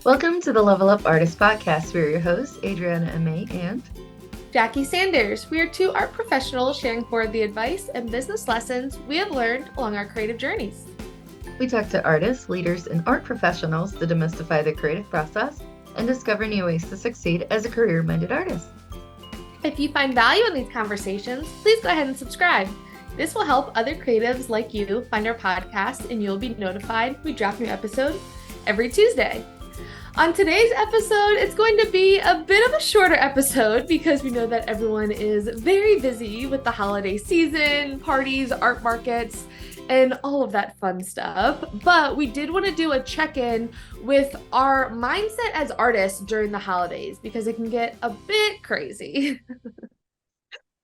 Welcome to the Level Up Artist Podcast. We're your hosts, Adriana M.A. and Jackie Sanders. We are two art professionals sharing forward the advice and business lessons we have learned along our creative journeys. we talk to artists, leaders, and art professionals to demystify the creative process and discover new ways to succeed as a career-minded artist. If you find value in these conversations, please go ahead and subscribe. This will help other creatives like you find our podcast, and you'll be notified we drop new episode every Tuesday. On today's episode, it's going to be a bit of a shorter episode because we know that everyone is very busy with the holiday season, parties, art markets, and all of that fun stuff. But we did want to do a check-in with our mindset as artists during the holidays because it can get a bit crazy.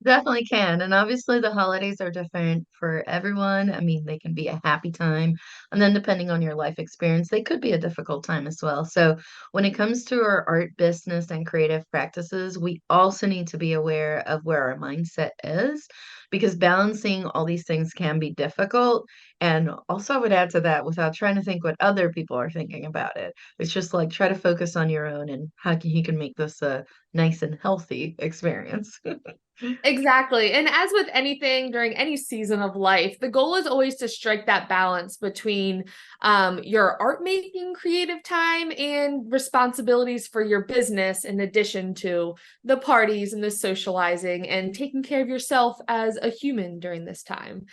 Definitely can. And obviously, the holidays are different for everyone. I mean, they can be a happy time. And then, depending on your life experience, they could be a difficult time as well. So, when it comes to our art business and creative practices, we also need to be aware of where our mindset is because balancing all these things can be difficult. And also, I would add to that without trying to think what other people are thinking about it. It's just like try to focus on your own and you can make this a nice and healthy experience. Exactly. And as with anything during any season of life, the goal is always to strike that balance between your art making creative time and responsibilities for your business, in addition to the parties and the socializing and taking care of yourself as a human during this time.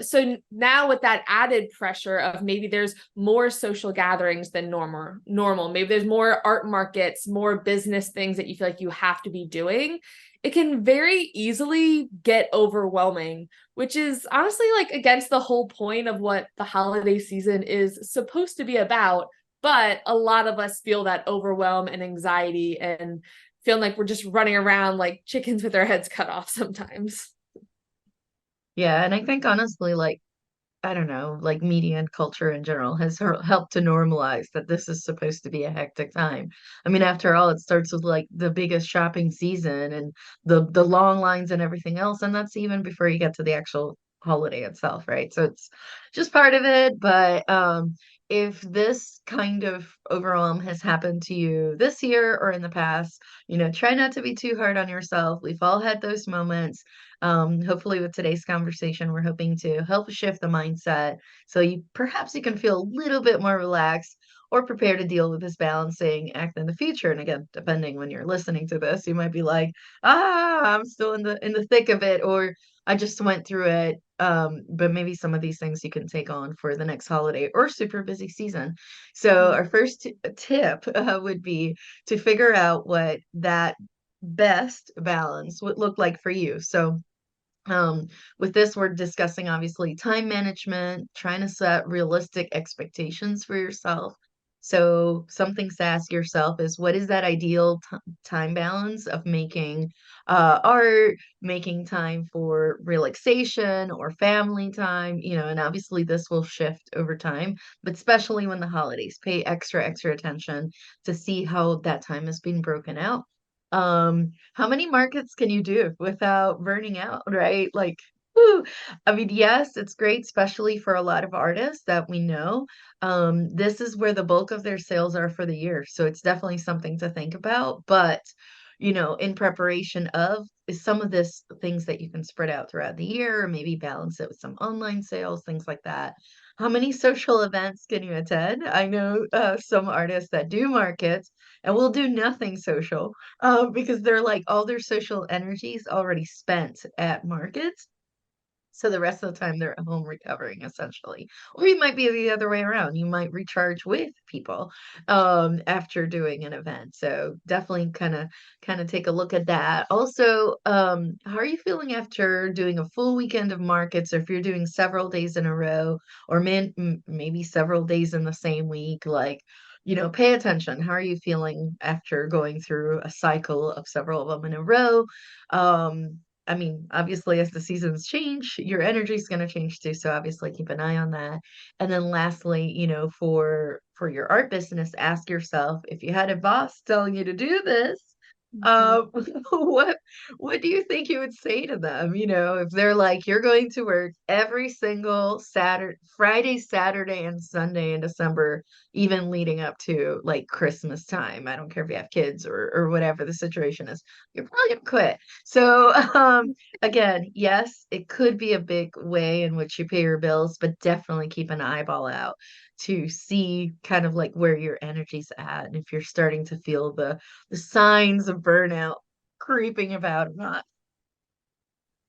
So now with that added pressure of maybe there's more social gatherings than normal, maybe there's more art markets, more business things that you feel like you have to be doing, it can very easily get overwhelming, which is honestly like against the whole point of what the holiday season is supposed to be about. But a lot of us feel that overwhelm and anxiety and feeling like we're just running around like chickens with our heads cut off sometimes. Yeah, and I think honestly, like, I don't know, like media and culture in general has helped to normalize that this is supposed to be a hectic time. I mean, after all, it starts with like the biggest shopping season and the long lines and everything else, and that's even before you get to the actual holiday itself, right? So it's just part of it, but if this kind of overwhelm has happened to you this year or in the past, try not to be too hard on yourself. We've all had those moments. Hopefully, with today's conversation, we're hoping to help shift the mindset so you can feel a little bit more relaxed or prepare to deal with this balancing act in the future. And again, depending when you're listening to this, you might be like, I'm still in the thick of it, or I just went through it. But maybe some of these things you can take on for the next holiday or super busy season. So our first tip would be to figure out what that best balance would look like for you. So um, with this, we're discussing obviously time management, trying to set realistic expectations for yourself. So, some things to ask yourself is what is that ideal time balance of making art, making time for relaxation or family time, and obviously this will shift over time, but especially when the holidays, pay extra attention to see how that time is being broken out. How many markets can you do without burning out, right? Like, whew. I mean, yes, it's great, especially for a lot of artists that we know. This is where the bulk of their sales are for the year. So it's definitely something to think about. But, in preparation of is some of this things that you can spread out throughout the year, or maybe balance it with some online sales, things like that. How many social events can you attend? I know some artists that do markets and will do nothing social because they're like all their social energy is already spent at markets. So the rest of the time they're at home recovering essentially. Or you might be the other way around. You might recharge with people after doing an event. So definitely kind of take a look at that. Also, how are you feeling after doing a full weekend of markets, or if you're doing several days in a row, or maybe several days in the same week? Like, pay attention. How are you feeling after going through a cycle of several of them in a row? I mean, obviously, as the seasons change, your energy is going to change too. So obviously, keep an eye on that. And then lastly, for your art business, ask yourself if you had a boss telling you to do this, Mhm. uh, what What do you think you would say to them? You know, if they're like, you're going to work every single Saturday, Friday, Saturday, and Sunday in December, even leading up to like Christmas time. I don't care if you have kids or whatever the situation is, you're probably gonna quit. So, again, yes, it could be a big way in which you pay your bills, but definitely keep an eyeball out to see kind of like where your energy's at and if you're starting to feel the signs of burnout creeping about or not.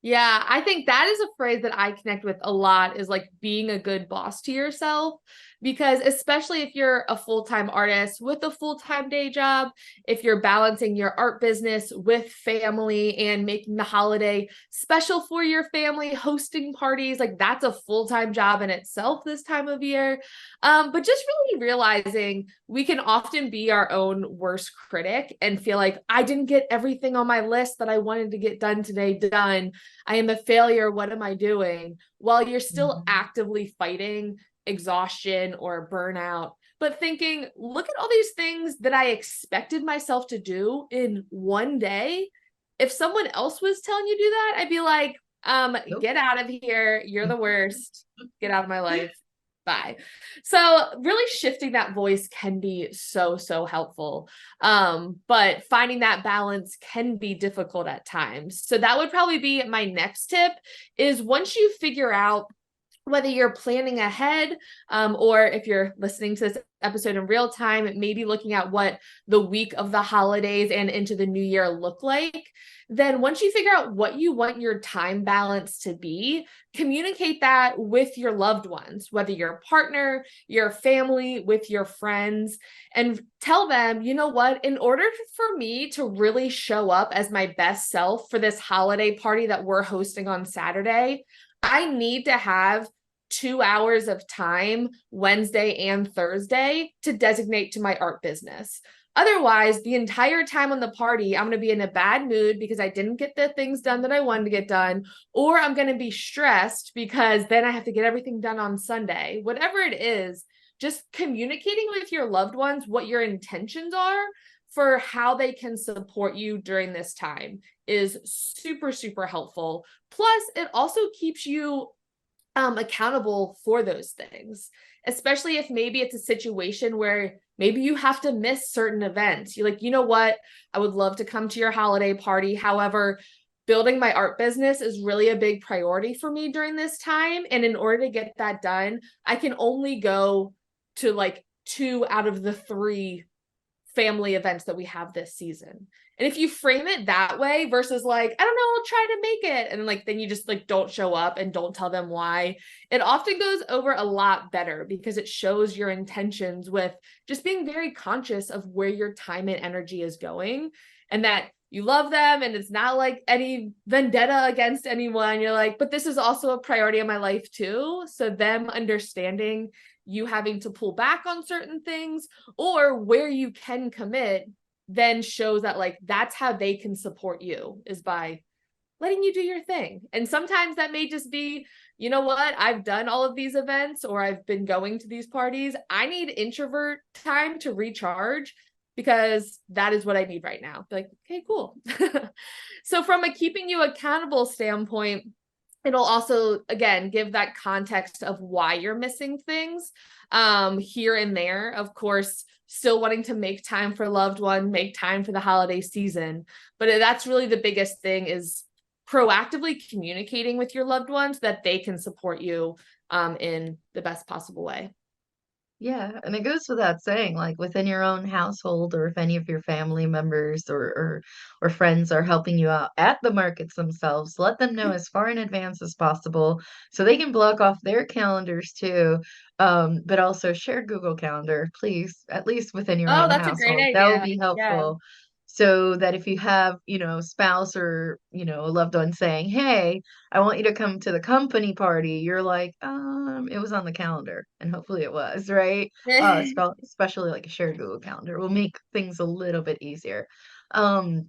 Yeah, I think that is a phrase that I connect with a lot is like being a good boss to yourself. Because especially if you're a full-time artist with a full-time day job, if you're balancing your art business with family and making the holiday special for your family, hosting parties, like that's a full-time job in itself this time of year. But just really realizing we can often be our own worst critic and feel like I didn't get everything on my list that I wanted to get done today done. I am a failure. What am I doing? While you're still Mhm. actively fighting exhaustion or burnout, but thinking, look at all these things that I expected myself to do in one day. If someone else was telling you to do that, I'd be like, Nope. get out of here. You're the worst. Get out of my life. Bye. So really shifting that voice can be so, so helpful. But finding that balance can be difficult at times. So that would probably be my next tip is once you figure out whether you're planning ahead or if you're listening to this episode in real time, maybe looking at what the week of the holidays and into the new year look like, then once you figure out what you want your time balance to be, communicate that with your loved ones, whether your partner, your family, with your friends, and tell them, you know what, in order for me to really show up as my best self for this holiday party that we're hosting on Saturday, I need to have 2 hours of time Wednesday and Thursday to designate to my art business. Otherwise, the entire time on the party, I'm going to be in a bad mood because I didn't get the things done that I wanted to get done, or I'm going to be stressed because then I have to get everything done on Sunday. Whatever it is, just communicating with your loved ones what your intentions are for how they can support you during this time is super, super helpful. Plus, it also keeps you accountable for those things, especially if maybe it's a situation where maybe you have to miss certain events. You're like, you know what? I would love to come to your holiday party. However, building my art business is really a big priority for me during this time. And in order to get that done, I can only go to like 2 out of the 3 family events that we have this season. And if you frame it that way versus like, I don't know, I'll try to make it. And like, then you just like don't show up and don't tell them why. It often goes over a lot better because it shows your intentions with just being very conscious of where your time and energy is going and that you love them. And it's not like any vendetta against anyone. You're like, but this is also a priority in my life too. So them understanding you having to pull back on certain things or where you can commit then shows that like that's how they can support you is by letting you do your thing. And sometimes that may just be, you know what, I've done all of these events or I've been going to these parties. I need introvert time to recharge because that is what I need right now. Be like, okay, cool. So from a keeping you accountable standpoint, it'll also again give that context of why you're missing things here and there, of course, still wanting to make time for loved one, make time for the holiday season, but that's really the biggest thing is proactively communicating with your loved ones that they can support you in the best possible way. Yeah, and it goes without saying, like within your own household, or if any of your family members or friends are helping you out at the markets themselves, let them know as far in advance as possible so they can block off their calendars too. But also share Google Calendar, please, at least within your Oh, own that's a great household. That will idea. be Yeah. helpful. So that if you have, spouse or, a loved one saying, "Hey, I want you to come to the company party," you're like, it was on the calendar, and hopefully it was, right? Especially like a shared Google Calendar will make things a little bit easier. Um,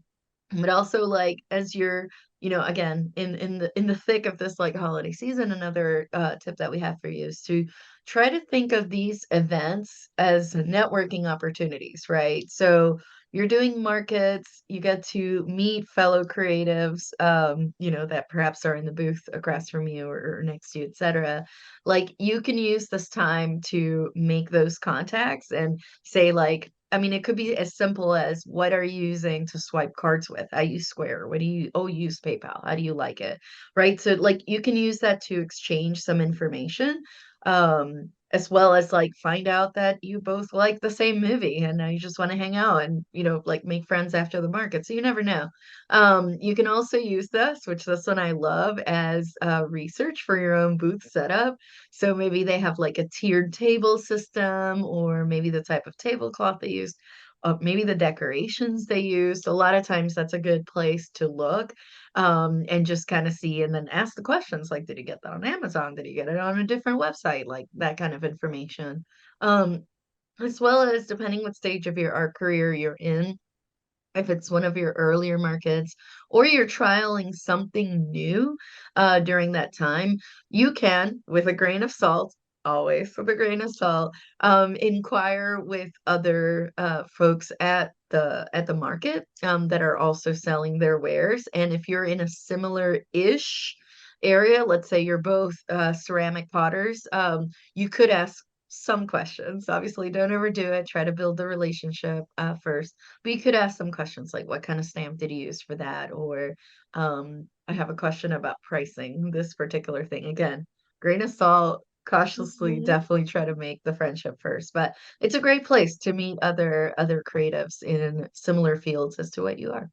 but also like as you're, again, in the thick of this like holiday season, another tip that we have for you is to try to think of these events as networking opportunities, right? So you're doing markets, you get to meet fellow creatives, that perhaps are in the booth across from you or next to you, etc. Like you can use this time to make those contacts and say like, I mean, it could be as simple as what are you using to swipe cards with? I use Square. What do you, oh, use PayPal. How do you like it? Right. So like you can use that to exchange some information. As well as like find out that you both like the same movie and now you just want to hang out and like make friends after the market. So you never know. You can also use this, which this one I love, as research for your own booth setup. So maybe they have like a tiered table system, or maybe the type of tablecloth they used, maybe the decorations they used. A lot of times that's a good place to look, and just kind of see and then ask the questions like, did you get that on Amazon? Did you get it on a different website? Like that kind of information. Um, as well as depending what stage of your art career you're in, if it's one of your earlier markets or you're trialing something new during that time, you can, with a grain of salt, always with a grain of salt, inquire with other folks at the market that are also selling their wares. And if you're in a similar-ish area, let's say you're both ceramic potters, you could ask some questions. Obviously, don't overdo it. Try to build the relationship first. But you could ask some questions like, what kind of stamp did you use for that? Or I have a question about pricing this particular thing. Again, grain of salt, cautiously, Mhm. definitely try to make the friendship first. But it's a great place to meet other creatives in similar fields as to what you are.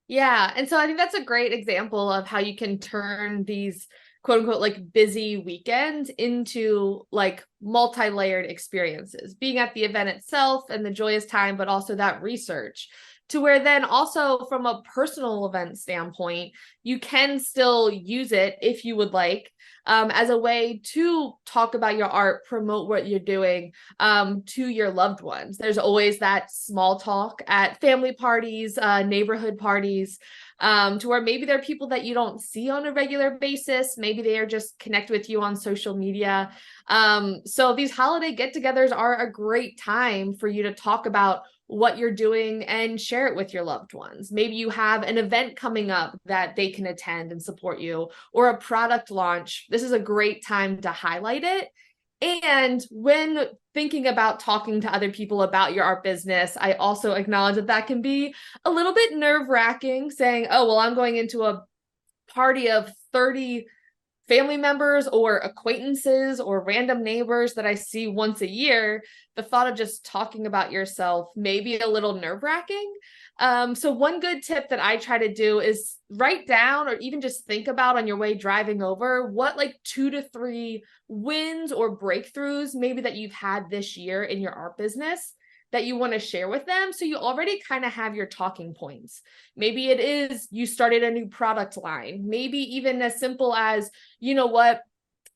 Yeah. And so I think that's a great example of how you can turn these quote unquote like busy weekends into like multi-layered experiences, being at the event itself and the joyous time, but also that research to where then also from a personal event standpoint, you can still use it if you would like, as a way to talk about your art, promote what you're doing, to your loved ones. There's always that small talk at family parties, neighborhood parties, to where maybe there are people that you don't see on a regular basis. Maybe they are just connect with you on social media. So these holiday get-togethers are a great time for you to talk about what you're doing and share it with your loved ones. Maybe you have an event coming up that they can attend and support you, or a product launch. This is a great time to highlight it. And when thinking about talking to other people about your art business, I also acknowledge that that can be a little bit nerve-wracking, saying, oh, well, I'm going into a party of 30 family members or acquaintances or random neighbors that I see once a year. The thought of just talking about yourself may be a little nerve-wracking. So one good tip that I try to do is write down or even just think about on your way driving over what like 2 to 3 wins or breakthroughs maybe that you've had this year in your art business that you want to share with them. So you already kind of have your talking points. Maybe it is you started a new product line, maybe even as simple as, you know what,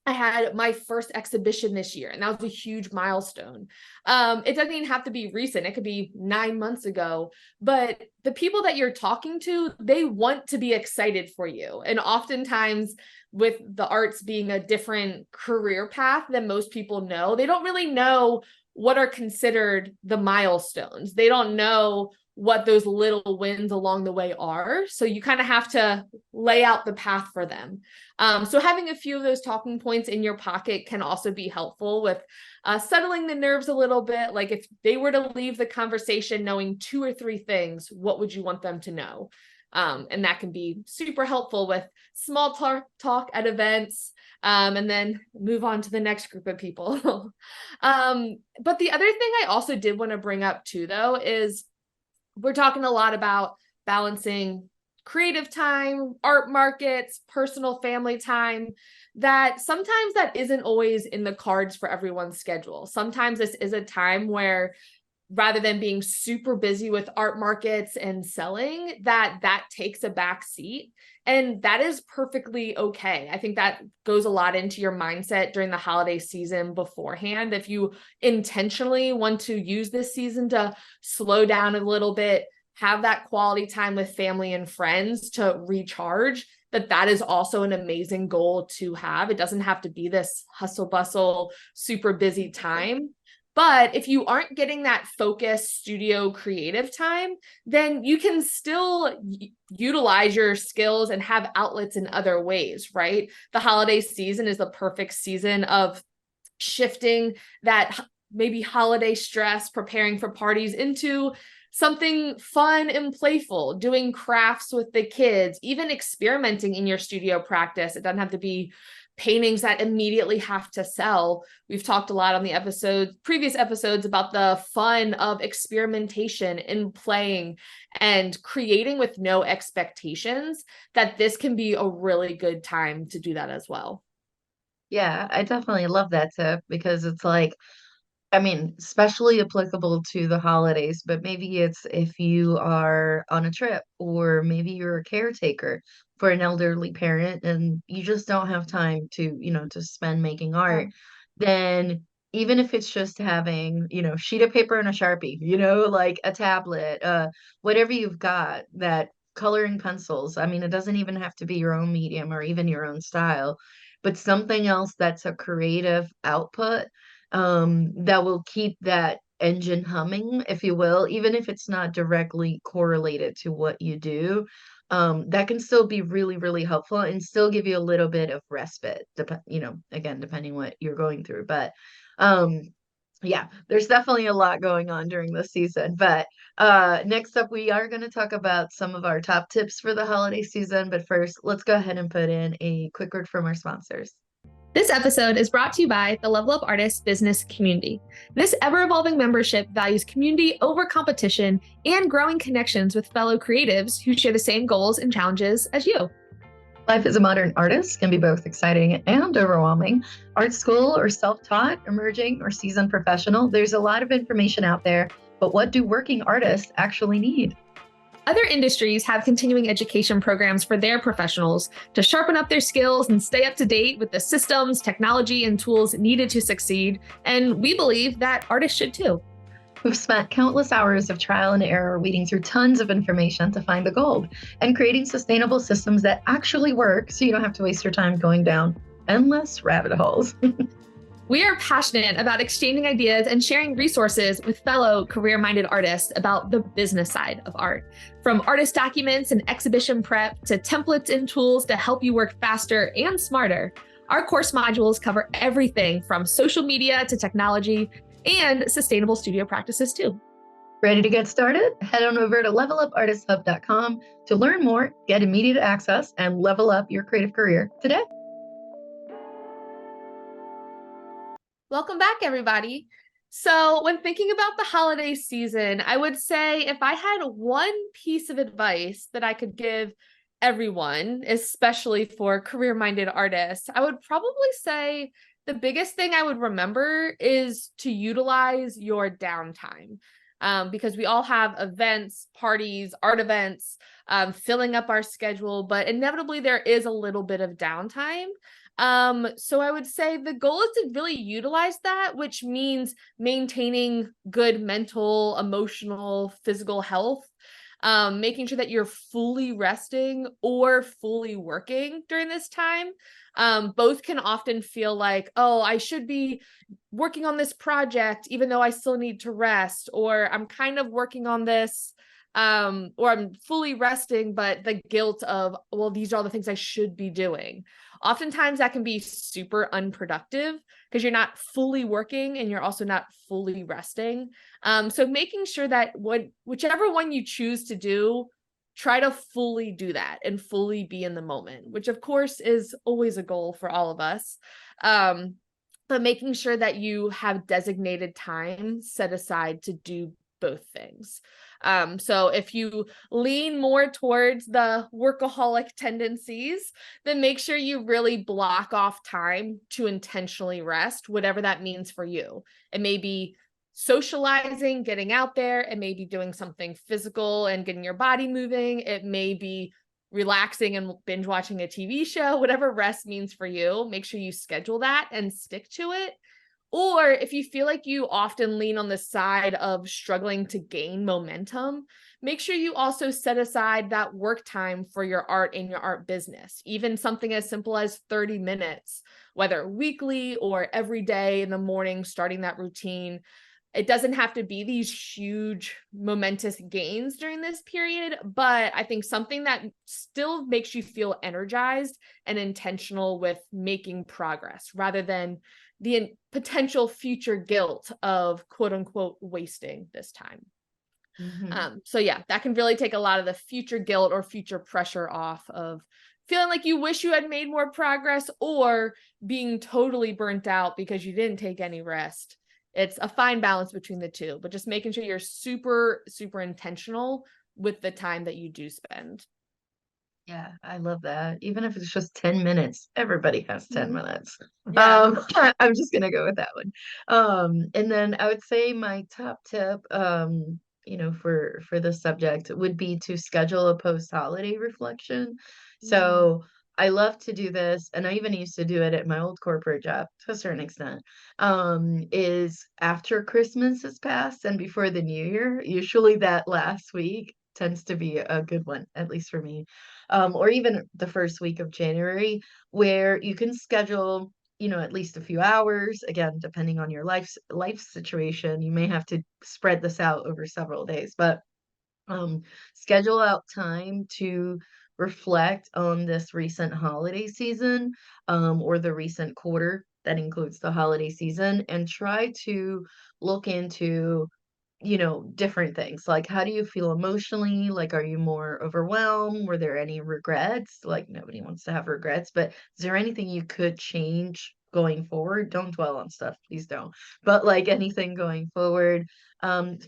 I had my first exhibition this year, and that was a huge milestone. It doesn't even have to be recent. It could be 9 months ago, but the people that you're talking to, they want to be excited for you. And oftentimes with the arts being a different career path than most people know, they don't really know what are considered the milestones. They don't know what those little wins along the way are. So you kind of have to lay out the path for them. So having a few of those talking points in your pocket can also be helpful with settling the nerves a little bit. Like if they were to leave the conversation knowing 2 or 3 things, what would you want them to know? And that can be super helpful with small talk at events, and then move on to the next group of people. But the other thing I also did want to bring up too, though, is we're talking a lot about balancing creative time, art markets, personal family time, that sometimes that isn't always in the cards for everyone's schedule. Sometimes this is a time where rather than being super busy with art markets and selling, that takes a back seat. And that is perfectly okay. I think that goes a lot into your mindset during the holiday season beforehand. If you intentionally want to use this season to slow down a little bit, have that quality time with family and friends to recharge, that is also an amazing goal to have. It doesn't have to be this hustle bustle, super busy time. But if you aren't getting that focused studio creative time, then you can still utilize your skills and have outlets in other ways, right? The holiday season is the perfect season of shifting that maybe holiday stress, preparing for parties, into something fun and playful, doing crafts with the kids, even experimenting in your studio practice. It doesn't have to be paintings that immediately have to sell. We've talked a lot on the previous episodes about the fun of experimentation and playing and creating with no expectations, that this can be a really good time to do that as well. Yeah, I definitely love that tip because it's like, I mean, especially applicable to the holidays, but maybe it's if you are on a trip or maybe you're a caretaker for an elderly parent and you just don't have time to, to spend making art, then even if it's just having, sheet of paper and a Sharpie, like a tablet, whatever you've got, that coloring pencils. I mean, it doesn't even have to be your own medium or even your own style, but something else that's a creative output that will keep that engine humming, if you will, even if it's not directly correlated to what you do. That can still be really, really helpful and still give you a little bit of respite, again, depending what you're going through. But um, yeah, there's definitely a lot going on during this season. But next up, we are going to talk about some of our top tips for the holiday season. But first, let's go ahead and put in a quick word from our sponsors. This episode is brought to you by the Level Up Artists Business Community. This ever evolving membership values community over competition and growing connections with fellow creatives who share the same goals and challenges as you. Life as a modern artist can be both exciting and overwhelming. Art school or self-taught, emerging or seasoned professional, there's a lot of information out there, but what do working artists actually need? Other industries have continuing education programs for their professionals to sharpen up their skills and stay up to date with the systems, technology, and tools needed to succeed. And we believe that artists should too. We've spent countless hours of trial and error weeding through tons of information to find the gold and creating sustainable systems that actually work so you don't have to waste your time going down endless rabbit holes. We are passionate about exchanging ideas and sharing resources with fellow career-minded artists about the business side of art. From artist documents and exhibition prep to templates and tools to help you work faster and smarter, our course modules cover everything from social media to technology and sustainable studio practices too. Ready to get started? Head on over to levelupartisthub.com to learn more, get immediate access, and level up your creative career today. Welcome back, everybody. So when thinking about the holiday season, I would say if I had one piece of advice that I could give everyone, especially for career-minded artists, I would probably say the biggest thing I would remember is to utilize your downtime. Because we all have events, parties, art events, filling up our schedule, but inevitably there is a little bit of downtime. So I would say the goal is to really utilize that, which means maintaining good mental, emotional, physical health, making sure that you're fully resting or fully working during this time. Both can often feel like, oh, I should be working on this project, even though I still need to rest, or I'm kind of working on this, or I'm fully resting, but the guilt of, well, these are all the things I should be doing. Oftentimes that can be super unproductive because you're not fully working and you're also not fully resting. So making sure that whichever one you choose to do, try to fully do that and fully be in the moment, which of course is always a goal for all of us. But making sure that you have designated time set aside to do both things. So if you lean more towards the workaholic tendencies, then make sure you really block off time to intentionally rest, whatever that means for you. It may be socializing, getting out there. It may be doing something physical and getting your body moving. It may be relaxing and binge watching a TV show, whatever rest means for you. Make sure you schedule that and stick to it. Or if you feel like you often lean on the side of struggling to gain momentum, make sure you also set aside that work time for your art and your art business, even something as simple as 30 minutes, whether weekly or every day in the morning, starting that routine. it doesn't have to be these huge momentous gains during this period, but I think something that still makes you feel energized and intentional with making progress rather than the potential future guilt of quote unquote wasting this time. Hmm. So yeah, that can really take a lot of the future guilt or future pressure off of feeling like you wish you had made more progress or being totally burnt out because you didn't take any rest. It's a fine balance between the two, but just making sure you're super, super intentional with the time that you do spend. Yeah, I love that. Even if it's just 10 minutes, everybody has 10 Mhm. minutes. Yeah. I'm just gonna go with that one. And then I would say my top tip, for this subject would be to schedule a post-holiday reflection. Mm. So I love to do this, and I even used to do it at my old corporate job to a certain extent. Is after Christmas has passed and before the new year, usually that last week tends to be a good one, at least for me, or even the first week of January, where you can schedule, at least a few hours. Again, depending on your life situation, you may have to spread this out over several days, but um, schedule out time to reflect on this recent holiday season, or the recent quarter that includes the holiday season, and try to look into different things. Like, how do you feel emotionally? Like, are you more overwhelmed? Were there any regrets? Like, nobody wants to have regrets, but is there anything you could change going forward? Don't dwell on stuff, please don't. But like anything going forward,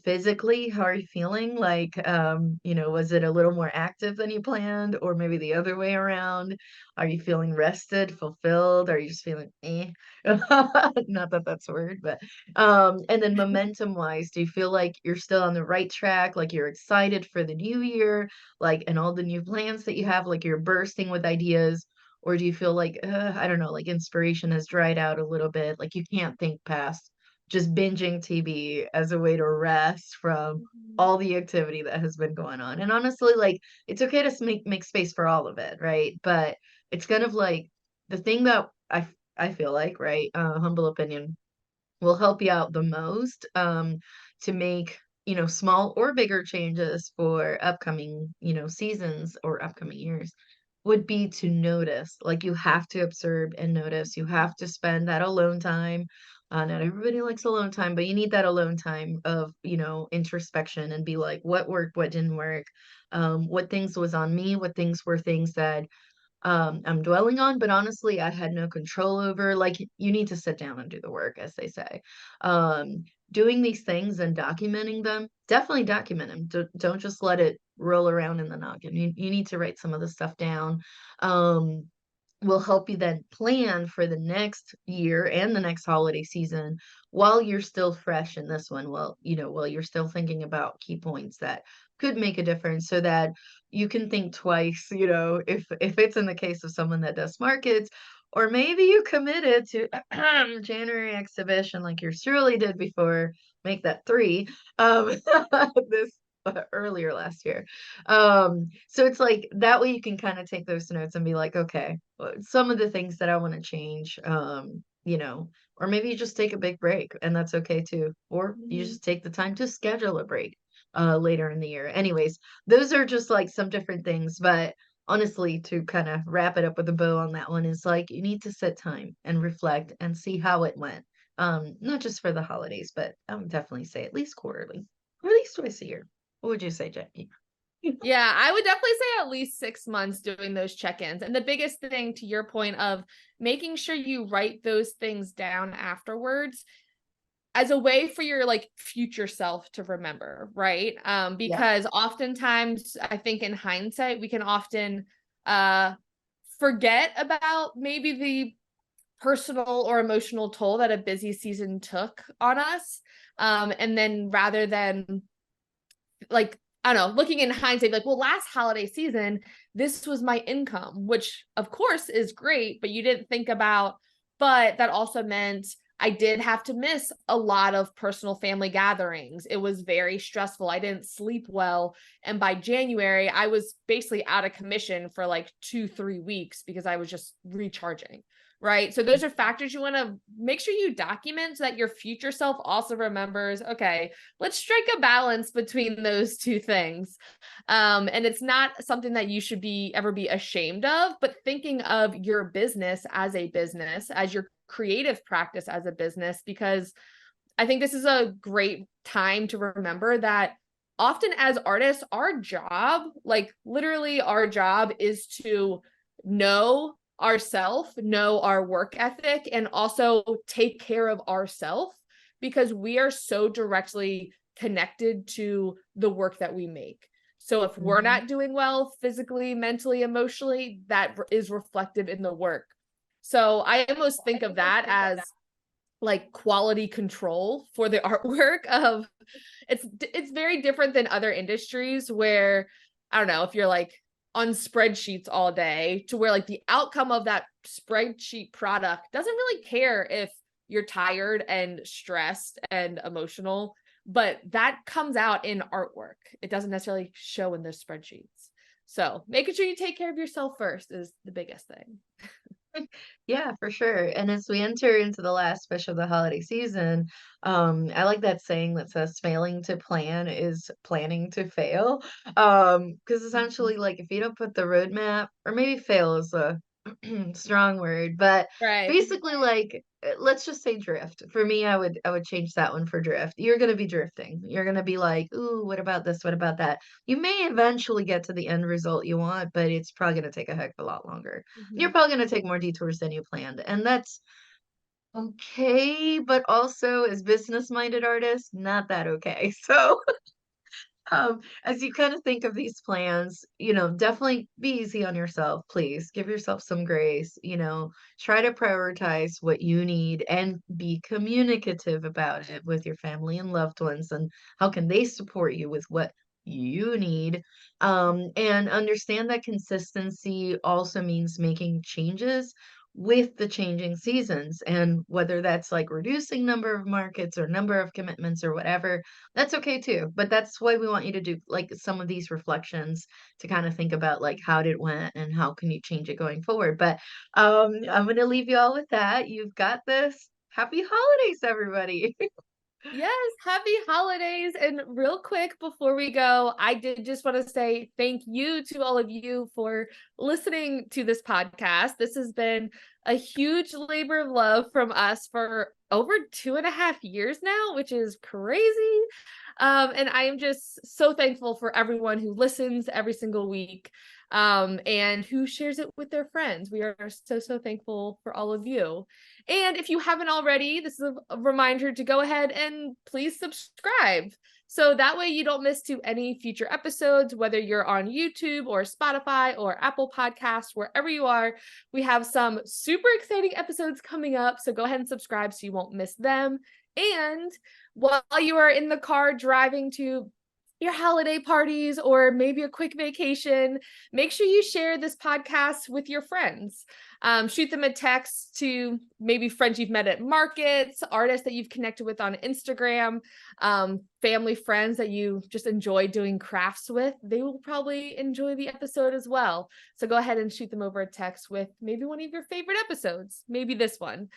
physically, how are you feeling? Like, was it a little more active than you planned, or maybe the other way around? Are you feeling rested, fulfilled? Are you just feeling eh? Not that that's a word, but and then momentum wise, do you feel like you're still on the right track? Like you're excited for the new year, like, and all the new plans that you have, like you're bursting with ideas? Or do you feel like, I don't know, like inspiration has dried out a little bit? Like you can't think past just binging TV as a way to rest from Mhm. all the activity that has been going on. And honestly, like it's okay to make space for all of it, right? But it's kind of like the thing that I feel like, right? Humble opinion, will help you out the most, to make small or bigger changes for upcoming seasons or upcoming years, would be to notice. Like you have to observe and notice. You have to spend that alone time. Not everybody likes alone time, but you need that alone time of introspection, and be like, what worked, what didn't work, what things was on me, what things were things that I'm dwelling on, but honestly, I had no control over. Like, you need to sit down and do the work, as they say. Doing these things and documenting them, definitely document them. Don't just let it roll around in the noggin. You need to write some of the stuff down. Um, will help you then plan for the next year and the next holiday season while you're still fresh in this one. Well, while you're still thinking about key points that could make a difference, so that you can think twice, if it's in the case of someone that does markets, or maybe you committed to January exhibition like you surely did before, make that three, this earlier last year. So it's like that way you can kind of take those notes and be like, okay, some of the things that I want to change, or maybe you just take a big break and that's okay too. Or you Mhm. just take the time to schedule a break later in the year. Anyways, those are just like some different things, but honestly, to kind of wrap it up with a bow on that one, is like you need to set time and reflect and see how it went. Not just for the holidays, but I would definitely say at least quarterly, or at least twice a year. What would you say, Jackie? Yeah, I would definitely say at least 6 months doing those check-ins. And the biggest thing, to your point of making sure you write those things down afterwards as a way for your like future self to remember, right? Yeah. Because oftentimes I think in hindsight, we can often uh forget about maybe the personal or emotional toll that a busy season took on us. And then rather than like, I don't know, looking in hindsight, like, well, last holiday season, this was my income, which of course is great, but you didn't think about, but that also meant I did have to miss a lot of personal family gatherings. It was very stressful. I didn't sleep well. And by January, I was basically out of commission for like 2-3 weeks because I was just recharging. Right. So those are factors you want to make sure you document so that your future self also remembers, okay, let's strike a balance between those two things. And it's not something that you should ever be ashamed of, but thinking of your business, as your creative practice as a business, because I think this is a great time to remember that often as artists, our job, like literally our job, is to know ourself, know our work ethic, and also take care of ourself, because we are so directly connected to the work that we make. So if we're Mhm. not doing well physically, mentally, emotionally, that is reflective in the work. So I almost think of that as like quality control for the artwork of it's very different than other industries where I don't know, if you're like on spreadsheets all day, to where like the outcome of that spreadsheet product doesn't really care if you're tired and stressed and emotional, but that comes out in artwork. It doesn't necessarily show in those spreadsheets. So making sure you take care of yourself first is the biggest thing. Yeah, for sure. And as we enter into the last push of the holiday season, I like that saying that says failing to plan is planning to fail. Because essentially, like if you don't put the roadmap, or maybe fail is a strong word, but Right. basically like let's just say drift. For me, I would change that one for drift. You're gonna be drifting. You're gonna be like, ooh, what about this? What about that? You may eventually get to the end result you want, but it's probably gonna take a heck of a lot longer. You're Mhm. probably gonna take more detours than you planned, and that's okay, but also as business-minded artists, not that okay. So, as you kind of think of these plans, definitely be easy on yourself, please. Give yourself some grace, try to prioritize what you need and be communicative about it with your family and loved ones and how can they support you with what you need. And understand that consistency also means making changes with the changing seasons, and whether that's like reducing number of markets or number of commitments or whatever, that's okay too. But that's why we want you to do like some of these reflections to kind of think about like how did it went and how can you change it going forward. But I'm gonna leave you all with that. You've got this. Happy holidays, everybody. Yes, happy holidays. And real quick before we go, I did just want to say thank you to all of you for listening to this podcast. This has been a huge labor of love from us for over 2.5 years now, which is crazy. And I am just so thankful for everyone who listens every single week, and who shares it with their friends. We are so, so thankful for all of you. And if you haven't already, this is a reminder to go ahead and please subscribe. So that way you don't miss to any future episodes, whether you're on YouTube or Spotify or Apple Podcasts, wherever you are. We have some super exciting episodes coming up. So go ahead and subscribe so you won't miss them. And while you are in the car driving to your holiday parties or maybe a quick vacation, make sure you share this podcast with your friends. Shoot them a text to maybe friends you've met at markets, artists that you've connected with on Instagram, family friends that you just enjoy doing crafts with. They will probably enjoy the episode as well. So go ahead and shoot them over a text with maybe one of your favorite episodes, maybe this one.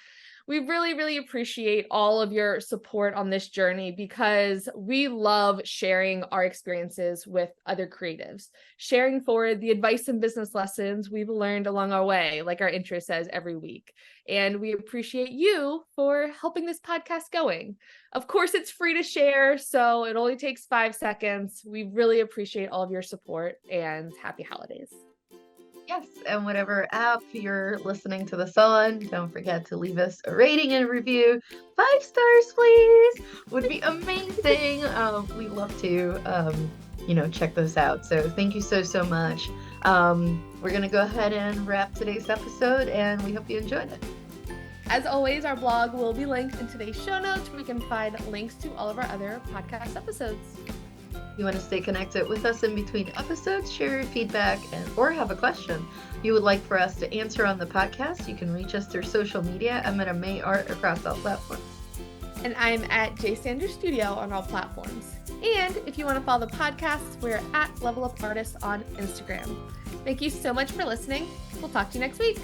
We really, really appreciate all of your support on this journey, because we love sharing our experiences with other creatives, sharing forward the advice and business lessons we've learned along our way, like our intro says every week. And we appreciate you for helping this podcast going. Of course, it's free to share, so it only takes 5 seconds. We really appreciate all of your support, and happy holidays. Yes, and whatever app you're listening to this on, don't forget to leave us a rating and review. 5 stars, please. Would be amazing. We love to, check those out. So thank you so, so much. We're gonna go ahead and wrap today's episode, and we hope you enjoyed it. As always, our blog will be linked in today's show notes, where you can find links to all of our other podcast episodes. You want to stay connected with us in between episodes, share your feedback, or have a question you would like for us to answer on the podcast, you can reach us through social media. I'm at May Art across all platforms. And I'm at J Sanders Studio on all platforms. And if you want to follow the podcast, we're at Level Up Artists on Instagram. Thank you so much for listening. We'll talk to you next week.